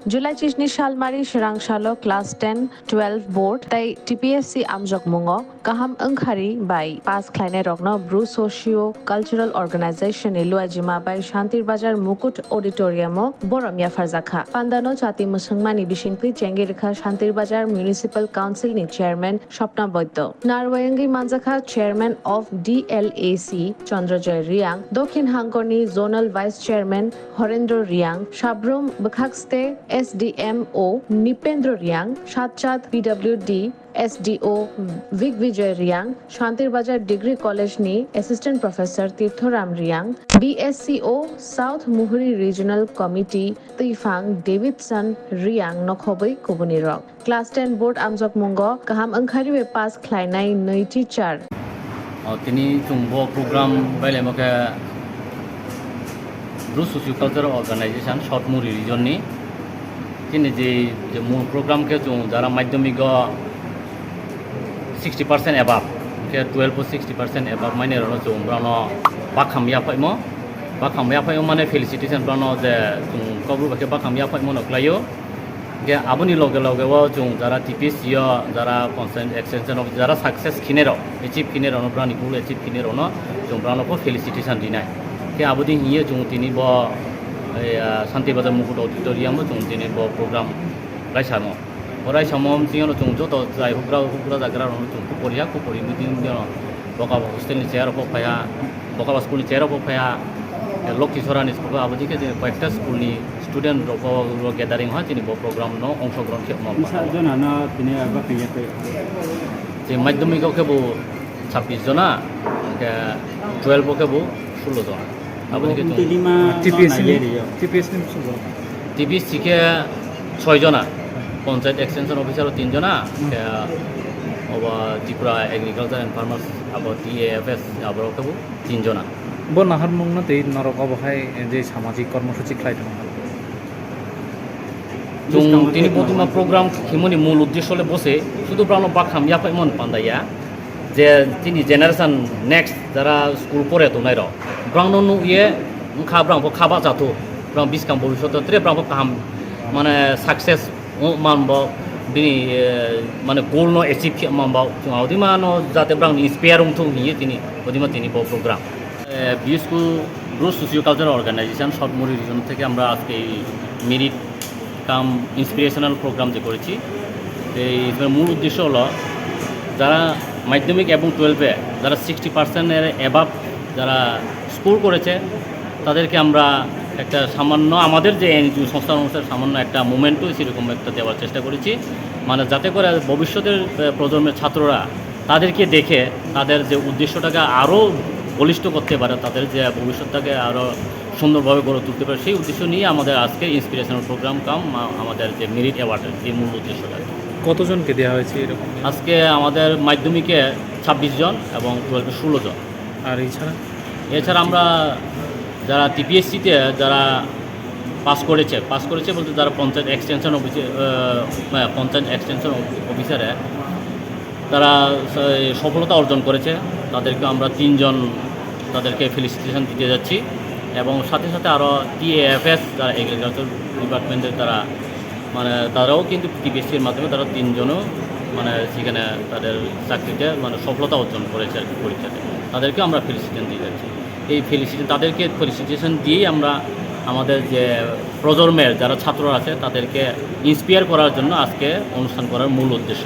July Chishni Shalmari Shirang Shalo Class 10 12 Board Tai TPSC Amjok Mungo Kaham Angkhari by Pas Kleine Rogno Bru Socio Cultural Organization Ilua Jima by Shantir Bajar Mukut Auditoriumo Boromia Farzakha Pandano Chati Musungmani Bishinkli Chengirikha Shantir Bajar Municipal Council ni Chairman Shopna Boito Narwayangi Manzakha Chairman of DLAC Chandrajoy Riang Dokhin Hangkoni Zonal Vice Chairman Horendro Riang Shabrum Bakhakste SDMO Nipendra Riang Shatchat PWD SDO Vigvijay Riang Shantir Bajar Degree College ni Assistant Professor Tirthoram Riang BSCO South Muhuri Regional Committee Tifang Davidson Riang Nokhoboi Kubuni Rock Class 10 Board Amjok Mungo Kaham Angkhari we pass Klainai Nui Teacher Tini Chungbo program baile moke Bru Socio-Cultural Organization Short Muri region ni Tini je mul program ke chung jara madhyamik 60% above ke 12 to 60% above mane ro chung brano bakham ya pai mo mane felicitation brano je chung kobru ke bakham ya pai mo noklayo ke abuni loge wo chung jara TPSC yo jara consent extension of jara success kinero achieve kinero no brani goal achieve kinero no chung brano ko felicitation dinai ke abudi hiye chung tini bo Shantir Bajar Mukut Auditorium chung tini bo program raisamo orai samom tingono chung joto jai hukra jagra no chung kupori meeting no boka hostel ni chair ko phaya boka school ni chair ko phaya Lok Kishora ni school abudi ke je কয়েকটা school ni student ro gathering হয় তিনি bo program no অংশগ্রহণ ke mo jona na tini aba piye pe je madhyamik ke bo 26 jona ke 12 ke bo 16 jona abudi ke TPSC ke 6 jona panchayat extension officer 3 জনা অবা Tripura agriculture and farmers আবার TAFS আবার কেবো 3 জনা বো নাহার মুংনা তেই নরক অবহাই যে সামাজিক কর্মসূচি খাইতো जों তিনি প্রথম প্রোগ্রাম হিমনি মূল উদ্দেশ্য হলে বসে শুধু প্রাণ বাখাম ইয়াপাই মন পান্দাইয়া যে তিনি জেনারেশন নেক্সট যারা স্কুল পড়ে তো নাইর ব্রাউন নু ইয়ে খাবা যাতো ব্রাউন বিস্কাম ভবিষ্যৎ ত্রে ব্রাউন কাহাম মানে সাকসেস মানব বিনি মানে গোল নো অ্যাচিভ মানব অদিমা নো যাতে ব্রাউন ইন্সপায়ার উমথু হিয়ে তিনি অদিমা তিনি ব প্রোগ্রাম বি স্কুল ব্রু সোসিও-কালচারাল অর্গানাইজেশন শর্টমুরি রিজন থেকে আমরা আজকে মেরিট কাম ইন্সপিরেশনাল প্রোগ্রাম যে করেছি এই মূল উদ্দেশ্য হলো যারা মাধ্যমিক এবং 12-এ যারা 60% অ্যাবাভ যারা স্কোর করেছে তাদেরকে আমরা একটা সামান্য আমাদের যে এনজিও সংস্থা অনুসারে সামান্য একটা মোমেন্টও সেরকম একটা দেওয়ার চেষ্টা করেছি মানে যাতে করে ভবিষ্যতের প্রজন্মের ছাত্ররা তাদেরকে দেখে তাদের যে উদ্দেশ্যটাকে আরও বলিষ্ঠ করতে পারে তাদের যে ভবিষ্যৎটাকে আরও সুন্দরভাবে গড়ে তুলতে পারে সেই উদ্দেশ্য নিয়ে আমাদের আজকে ইন্সপিরেশনাল প্রোগ্রাম কাম আমাদের যে মেরিট অ্যাওয়ার্ডের যে মূল উদ্দেশ্যটা কতজনকে দেওয়া হয়েছে এরকম আজকে আমাদের মাধ্যমিকে 26 জন এবং 12-এ 16 জন আর এছাড়া আমরা যারা TPSC-তে যারা পাস করেছে বলতে যারা পঞ্চায়েত এক্সটেনশন অফিসারে তারা সফলতা অর্জন করেছে তাদেরকে আমরা 3 জন তাদেরকে ফেলিসিটেশন দিতে যাচ্ছি এবং সাথে সাথে আরও TAFS যারা এগ্রিকালচার ডিপার্টমেন্টের তারা মানে তারাও কিন্তু TPSC-র মাধ্যমে তারা 3 জনও মানে সেখানে তাদের চাকরিতে মানে সফলতা অর্জন করেছে আর কি পরীক্ষাতে তাদেরকে আমরা ফেলিসিটেশন দিয়ে যাচ্ছি এই তাদেরকে ফেলিসিটেশন দিয়েই আমরা আমাদের যে প্রজন্মের যারা ছাত্ররা আছে তাদেরকে ইন্সপায়ার করার জন্য আজকে অনুষ্ঠান করার মূল উদ্দেশ্য